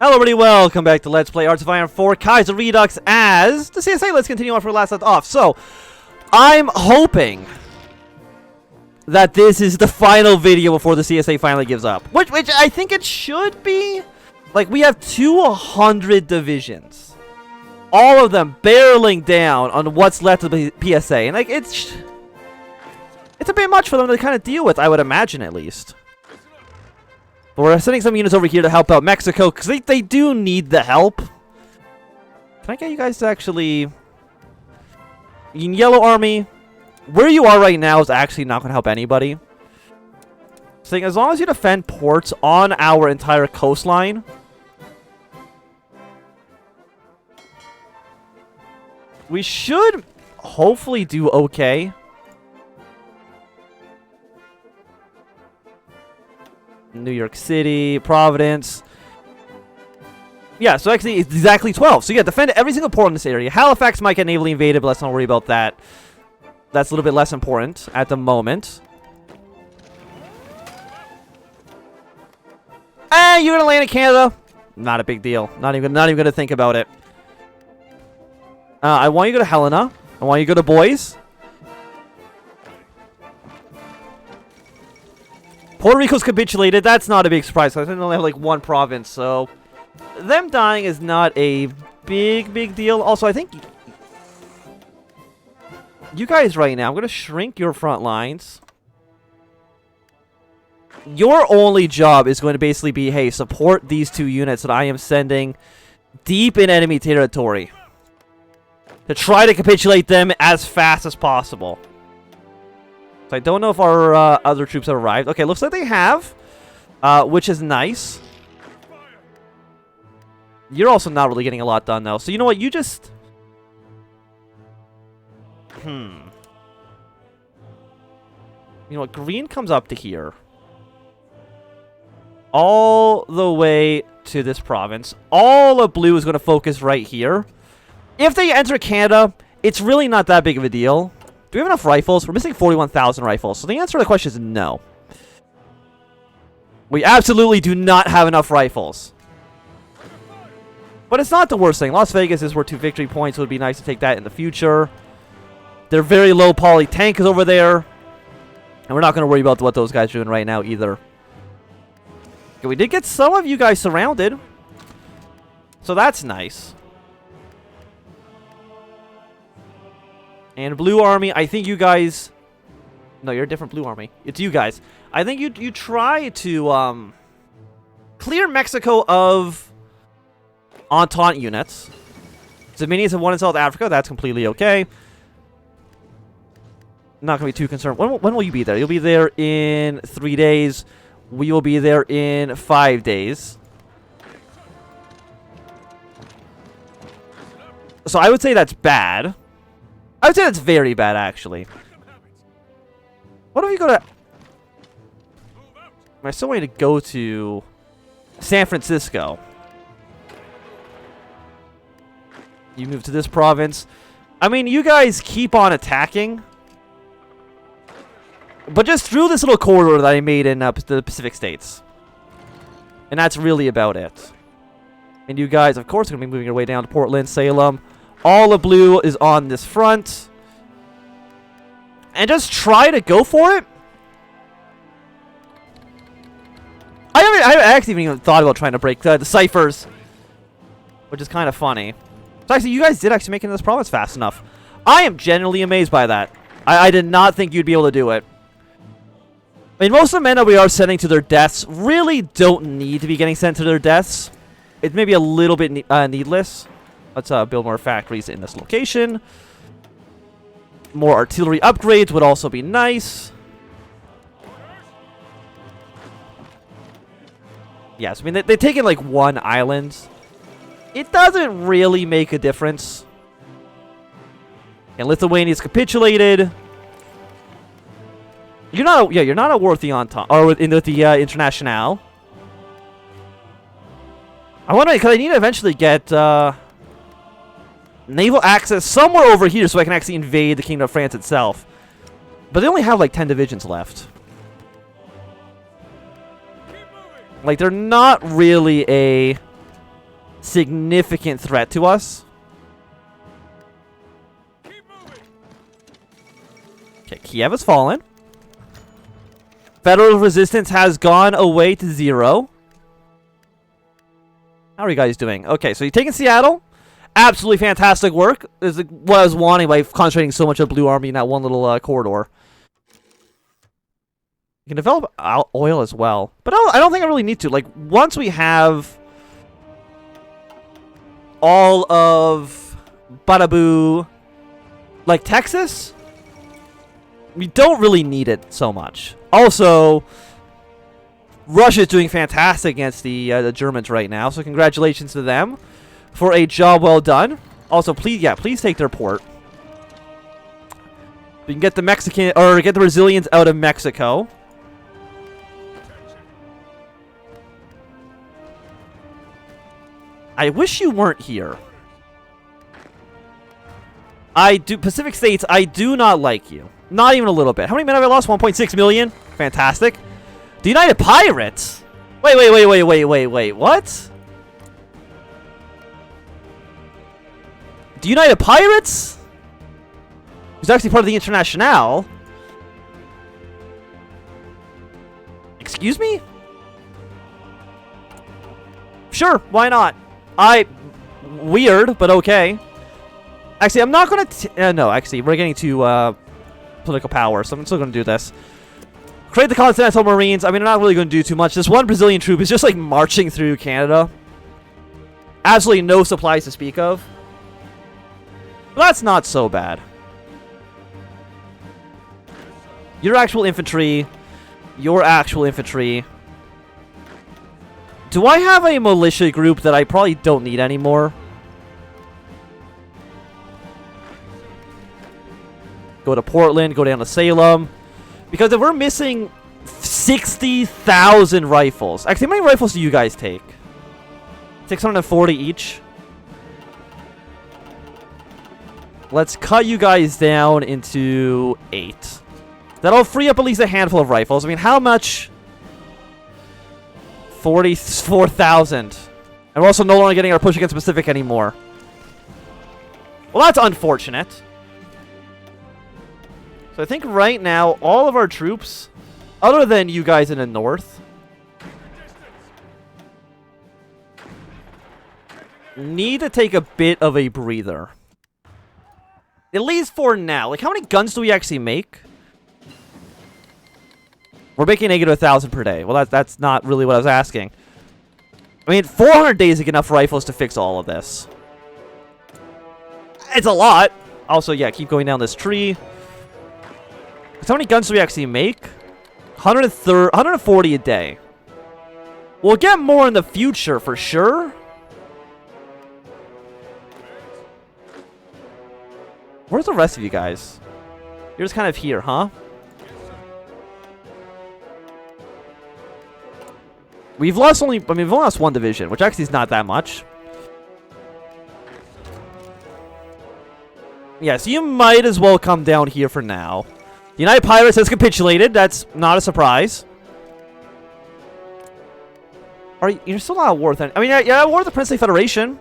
Hello everybody, welcome back to Let's Play RGFX Kaiserredux as the CSA. Let's continue on for last left off. So, I'm hoping that this is the final video before the CSA finally gives up. Which I think it should be. Like, we have 200 divisions. All of them barreling down on what's left of the PSA. And, like, it's a bit much for them to kind of deal with, I would imagine, at least. But we're sending some units over here to help out Mexico, because they do need the help. Can I get you guys to actually... In Yellow Army, where you are right now is actually not going to help anybody. Saying as long as you defend ports on our entire coastline... we should hopefully do okay. New York City, Providence. Yeah, so actually it's exactly 12. So yeah, defend every single port in this area. Halifax might get navally invaded, but let's not worry about that. That's a little bit less important at the moment. And you're gonna land in Canada. Not a big deal. Not even gonna think about it. I want you to go to Helena. I want you to go to Boise. Puerto Rico's capitulated. That's not a big surprise. I think they only have like one province, so them dying is not a big deal. Also, I think you guys right now, I'm going to shrink your front lines. Your only job is going to basically be, hey, support these two units that I am sending deep in enemy territory to try to capitulate them as fast as possible. So I don't know if our other troops have arrived. Okay, looks like they have, which is nice. You're also not really getting a lot done, though. So you know what? You just... You know what? Green comes up to here. All the way to this province. All of blue is going to focus right here. If they enter Canada, it's really not that big of a deal. Do we have enough rifles? We're missing 41,000 rifles. So the answer to the question is no. We absolutely do not have enough rifles. But it's not the worst thing. Las Vegas is worth 2 victory points. So it would be nice to take that in the future. They're very low poly tank is over there. And we're not going to worry about what those guys are doing right now either. Okay, we did get some of you guys surrounded. So that's nice. And Blue Army, I think you guys... No, you're a different Blue Army. It's you guys. I think you try to clear Mexico of Entente units. Dominions have one in South Africa. That's completely okay. Not going to be too concerned. When will you be there? You'll be there in 3 days. We will be there in 5 days. So I would say that's bad. I would say that's very bad, actually. What if you go to... I still want you to go to San Francisco. You move to this province. I mean, you guys keep on attacking. But just through this little corridor that I made in the Pacific States. And that's really about it. And you guys, of course, are going to be moving your way down to Portland, Salem. All of blue is on this front. And just try to go for it. I actually haven't even thought about trying to break the ciphers. Which is kind of funny. So actually, you guys did actually make it into this province fast enough. I am genuinely amazed by that. I did not think you'd be able to do it. I mean, most of the men that we are sending to their deaths really don't need to be getting sent to their deaths. It may be a little bit needless. Let's build more factories in this location. More artillery upgrades would also be nice. Yes, I mean, they've taken like one island. It doesn't really make a difference. And Lithuania's capitulated. You're not a war with the Entente, or with the Internationale. I wonder, because I need to eventually get naval access somewhere over here so I can actually invade the Kingdom of France itself. But they only have like 10 divisions left. Like, they're not really a significant threat to us. Okay, Kiev has fallen. Federal resistance has gone away to 0. How are you guys doing? Okay, so you're taking Seattle. Absolutely fantastic work. This is what I was wanting by concentrating so much of the Blue Army in that one little corridor. You can develop oil as well. But I don't think I really need to. Like, once we have all of Badaboo, like Texas, we don't really need it so much. Also, Russia's doing fantastic against the Germans right now, so congratulations to them for a job well done. Also, please take their port. We can get the get the Brazilians out of Mexico. I wish you weren't here. Pacific States, I do not like you. Not even a little bit. How many men have I lost? 1.6 million. Fantastic. The United Pirates? Wait, what? The United Pirates? Who's actually part of the Internationale? Excuse me? Sure, why not? Weird, but okay. Actually, I'm not gonna no, actually, we're getting to political power, so I'm still gonna do this. Create the Continental Marines. I mean, I'm not really gonna do too much. This one Brazilian troop is just like marching through Canada. Absolutely no supplies to speak of. But that's not so bad. Your actual infantry. Do I have a militia group that I probably don't need anymore? Go to Portland, go down to Salem. Because if we're missing 60,000 rifles. Actually, how many rifles do you guys take? 640 each. Let's cut you guys down into 8. That'll free up at least a handful of rifles. I mean, how much? 44,000. And we're also no longer getting our push against Pacific anymore. Well, that's unfortunate. So I think right now, all of our troops, other than you guys in the north, need to take a bit of a breather. At least for now. Like, how many guns do we actually make? We're making negative 1,000 per day. Well, that's not really what I was asking. I mean, 400 days is enough rifles to fix all of this. It's a lot. Also, yeah, keep going down this tree. So how many guns do we actually make? 140 a day. We'll get more in the future for sure. Where's the rest of you guys? You're just kind of here, huh? We've lost we've only lost one division, which actually is not that much. Yeah, so you might as well come down here for now. The United Pirates has capitulated. That's not a surprise. You're still not at war with I mean, yeah, at war with the Princely Federation.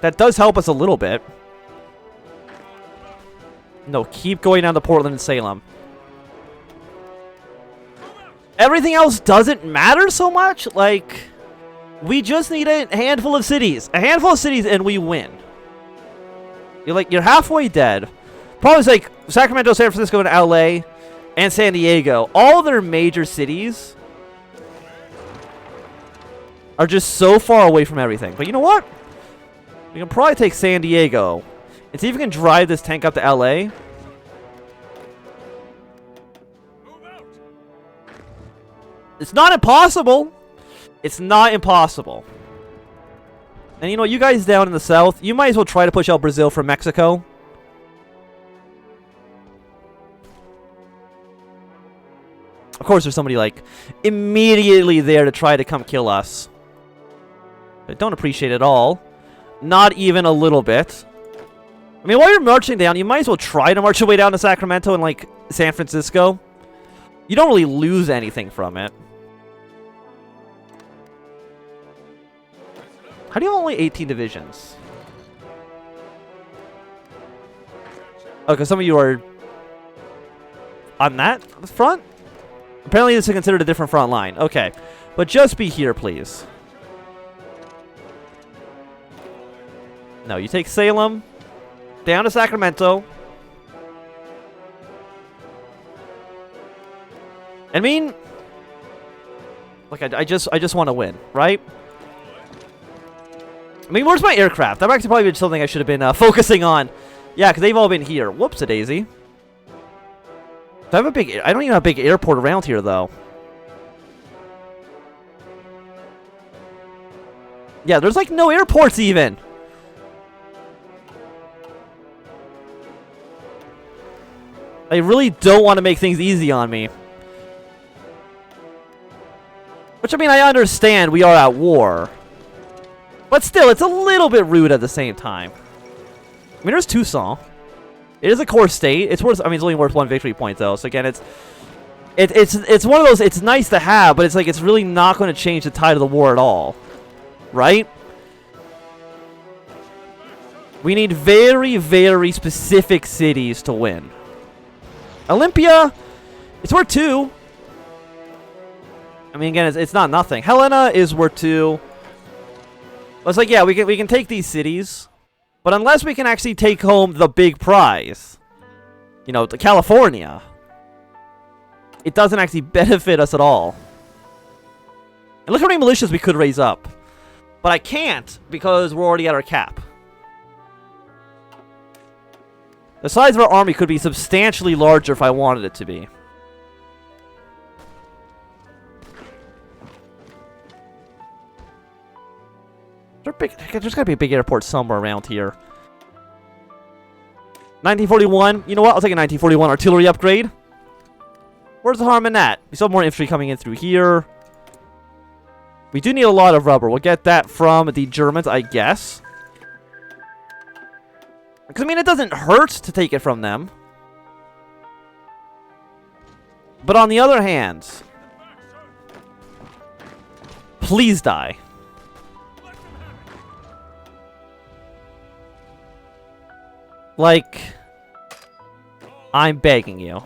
That does help us a little bit. No, keep going down to Portland and Salem. Everything else doesn't matter so much. Like, we just need a handful of cities. A handful of cities and we win. You're halfway dead. Problem is, like, Sacramento, San Francisco, and LA, and San Diego. All their major cities are just so far away from everything. But you know what? We can probably take San Diego and see if we can drive this tank up to LA. It's not impossible. It's not impossible. And you know, you guys down in the south, you might as well try to push out Brazil from Mexico. Of course, there's somebody like immediately there to try to come kill us. I don't appreciate it at all. Not even a little bit. I mean, while you're marching down, you might as well try to march your way down to Sacramento and, like, San Francisco. You don't really lose anything from it. How do you have only 18 divisions? Oh, because some of you are on that front? Apparently this is considered a different front line. Okay. But just be here, please. No, you take Salem down to Sacramento. I mean, look, I just want to win, right? I mean, where's my aircraft? That actually probably been something I should have been focusing on. Yeah, because they've all been here. Whoops-a-daisy. Do I have a big... I don't even have a big airport around here, though. Yeah, there's, like, no airports, even. I really don't want to make things easy on me. Which, I mean, I understand we are at war. But still, it's a little bit rude at the same time. I mean, there's Tucson. It is a core state. It's worth... I mean, it's only worth 1 victory point, though. So, again, it's one of those... It's nice to have, but it's like... It's really not going to change the tide of the war at all. Right? We need very, very specific cities to win. Olympia, it's worth 2. I mean, again, it's not nothing. Helena is worth 2. It's like, yeah, we can take these cities, but unless we can actually take home the big prize, you know, to California, it doesn't actually benefit us at all. And look how many militias we could raise up. But I can't, because we're already at our cap. The size of our army could be substantially larger if I wanted it to be. There's gotta be a big airport somewhere around here. 1941. You know what? I'll take a 1941 artillery upgrade. Where's the harm in that? We still have more infantry coming in through here. We do need a lot of rubber. We'll get that from the Germans, I guess. Because, I mean, it doesn't hurt to take it from them. But on the other hand... Please die. Like... I'm begging you.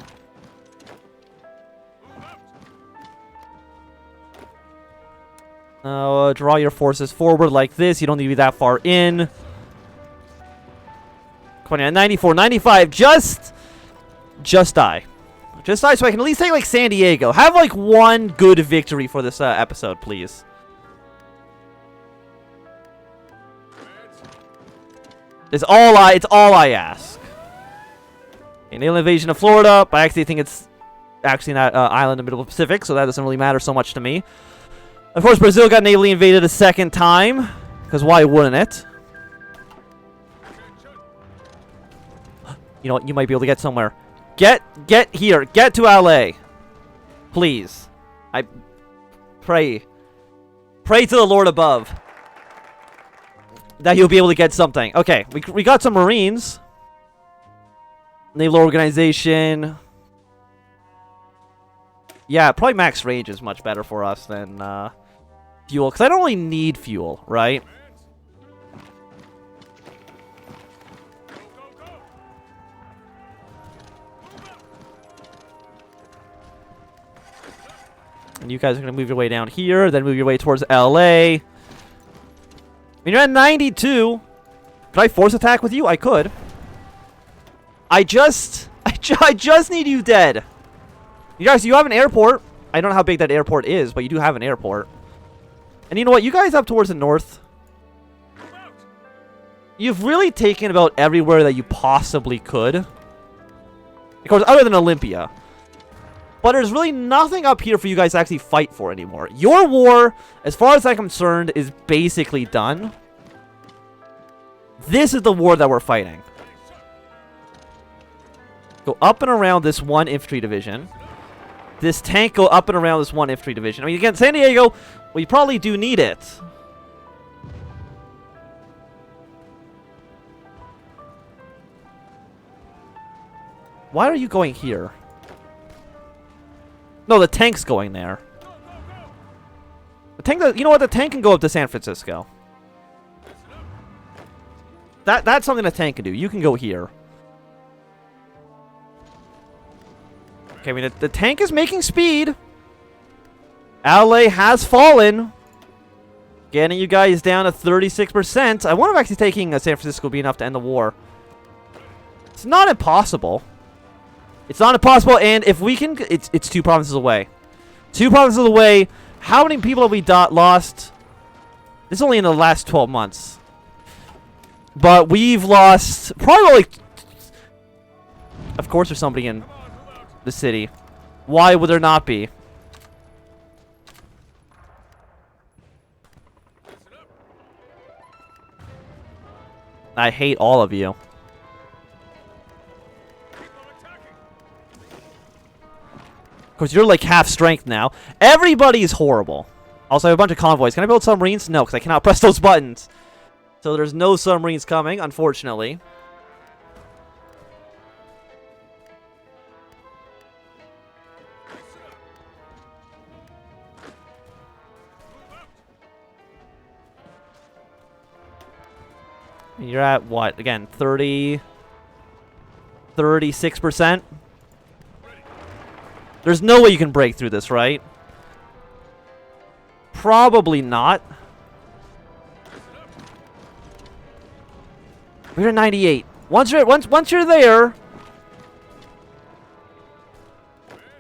Draw your forces forward like this. You don't need to be that far in. 29, 94, 95. Just die. Just die so I can at least take, like, San Diego. Have, like, one good victory for this episode, please. It's all I ask. An alien invasion of Florida. I actually think it's actually an island in the middle of the Pacific, so that doesn't really matter so much to me. Of course, Brazil got navally invaded a second time, because why wouldn't it? You know what? You might be able to get somewhere. Get here. Get to LA. Please. I pray. Pray to the Lord above that you'll be able to get something. Okay, we got some Marines. Naval organization. Yeah, probably max range is much better for us than fuel, because I don't really need fuel, right? And you guys are going to move your way down here, then move your way towards LA. I mean, you're at 92. Could I force attack with you? I could. I just need you dead. You guys, you have an airport. I don't know how big that airport is, but you do have an airport. And you know what? You guys up towards the north. You've really taken about everywhere that you possibly could. Of course, other than Olympia. But there's really nothing up here for you guys to actually fight for anymore. Your war, as far as I'm concerned, is basically done. This is the war that we're fighting. Go up and around this one infantry division. This tank go up and around this one infantry division. I mean, again, San Diego, we probably do need it. Why are you going here? No, the tank's going there. The tank, you know what? The tank can go up to San Francisco. That's something a tank can do. You can go here. Okay, I mean, the tank is making speed. LA has fallen. Getting you guys down to 36%. I wonder if actually taking San Francisco would be enough to end the war. It's not impossible. It's not impossible, and if we can... It's 2 provinces away. 2 provinces away. How many people have we lost? This is only in the last 12 months. But we've lost probably like... Of course there's somebody in the city. Why would there not be? I hate all of you. Of course, you're like half strength now. Everybody is horrible. Also, I have a bunch of convoys. Can I build submarines? No, because I cannot press those buttons. So there's no submarines coming, unfortunately. You're at what? Again, 36%? There's no way you can break through this, right? Probably not. We're at 98. Once you're there,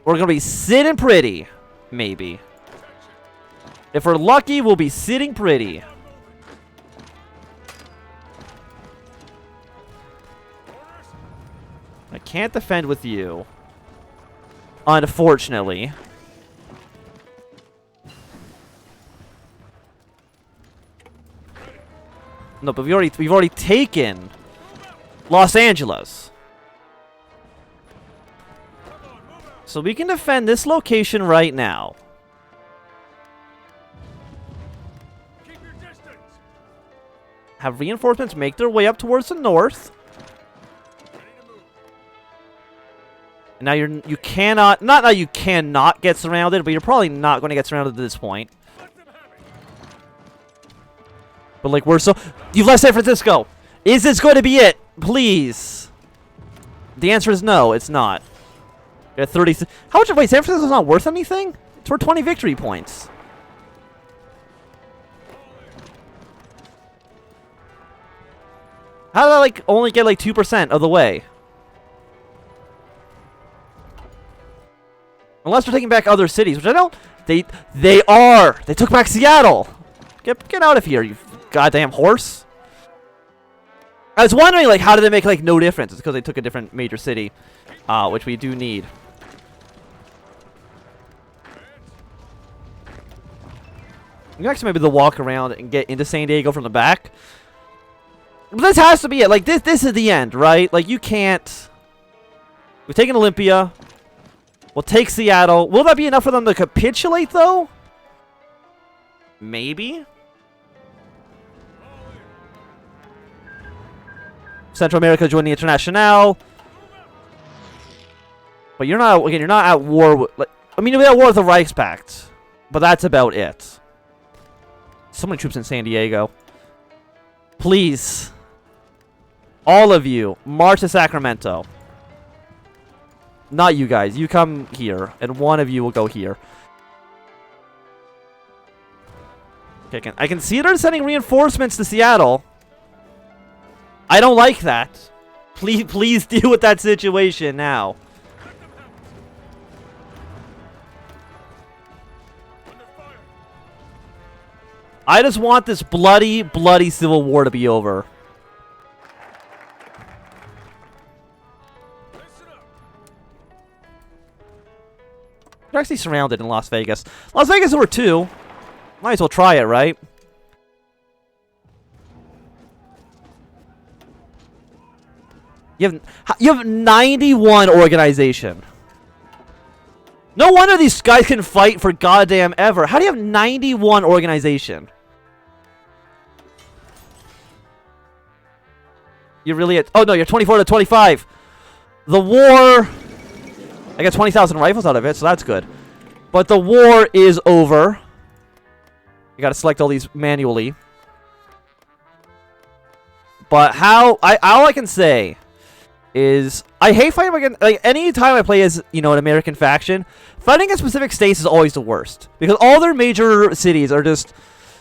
we're gonna be sitting pretty, maybe. If we're lucky, we'll be sitting pretty. I can't defend with you, unfortunately. No, but we've already taken Los Angeles. So we can defend this location right now. Keep your distance. Have reinforcements make their way up towards the north. And now you cannot, not that you cannot get surrounded, but you're probably not going to get surrounded at this point. But like you've left San Francisco. Is this going to be it? Please. The answer is no, it's not. You're at 30. How much? Wait, San Francisco's not worth anything? It's worth 20 victory points. How did I like only get like 2% of the way? Unless we're taking back other cities, which I don't. They are. They took back Seattle. Get out of here, you goddamn horse. I was wondering, like, how did they make like no difference? It's because they took a different major city, which we do need. Next, maybe they'll walk around and get into San Diego from the back. But this has to be it. Like this is the end, right? Like you can't. We've taken Olympia. We'll take Seattle. Will that be enough for them to capitulate, though? Maybe. Central America joined the Internationale. But you're not, again, you're not at war with, like, I mean, you're at war with the Reichspakt. But that's about it. So many troops in San Diego. Please. All of you, march to Sacramento. Not you guys. You come here, and one of you will go here. Okay, I can see they're sending reinforcements to Seattle. I don't like that. Please deal with that situation now. I just want this bloody, bloody civil war to be over. They're actually surrounded in Las Vegas. Las Vegas over 2. Might as well try it, right? You have 91 organization. No wonder these guys can fight for goddamn ever. How do you have 91 organization? You're really at... Oh, no, you're 24 to 25. The war... I got 20,000 rifles out of it, so that's good. But the war is over. You gotta select all these manually. But how... all I can say is... I hate fighting against... Like, any time I play as, you know, an American faction, fighting against specific states is always the worst. Because all their major cities are just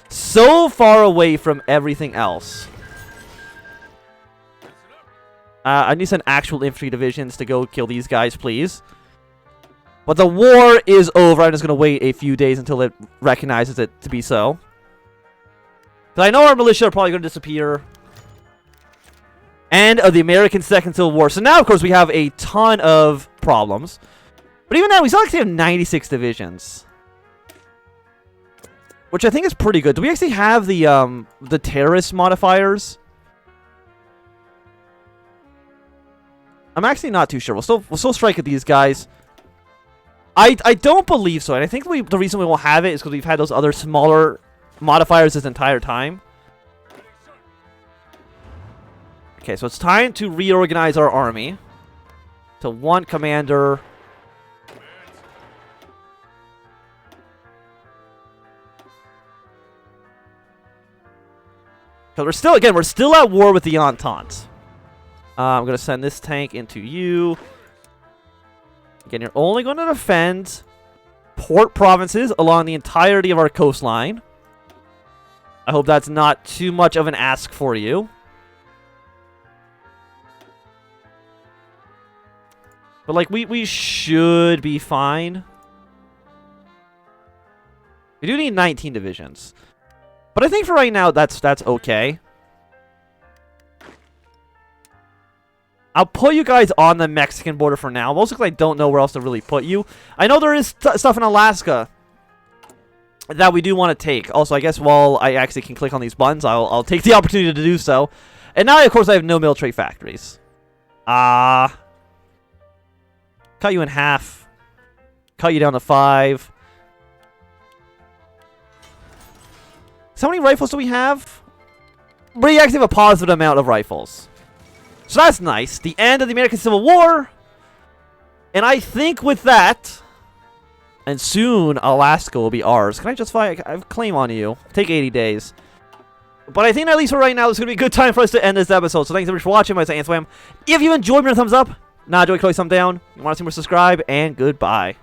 so far away from everything else. I need some actual infantry divisions to go kill these guys, please. But the war is over. I'm just going to wait a few days until it recognizes it to be so. Because I know our militia are probably going to disappear. End of the American Second Civil War. So now, of course, we have a ton of problems. But even now, we still actually have 96 divisions. Which I think is pretty good. Do we actually have the terrorist modifiers? I'm actually not too sure. We'll still strike at these guys. I don't believe so, and I think the reason we won't have it is because we've had those other smaller modifiers this entire time. Okay, so it's time to reorganize our army to one commander. Because we're still at war with the Entente. I'm going to send this tank into you. Again, you're only going to defend port provinces along the entirety of our coastline. I hope that's not too much of an ask for you. But, like, we should be fine. We do need 19 divisions. But I think for right now, that's okay. I'll put you guys on the Mexican border for now. Mostly because I don't know where else to really put you. I know there is stuff in Alaska that we do want to take. Also, I guess while I actually can click on these buttons, I'll take the opportunity to do so. And now, of course, I have no military factories. Cut you in half. Cut you down to 5. So how many rifles do we have? We actually have a positive amount of rifles. So that's nice. The end of the American Civil War. And I think with that, and soon Alaska will be ours. Can I just fight? I have a claim on you. Take 80 days. But I think at least for right now, it's going to be a good time for us to end this episode. So thanks so much for watching. My name is Quam. If you enjoyed, give me a thumbs up. Not enjoy, click thumbs down. You want to see more, subscribe. And goodbye.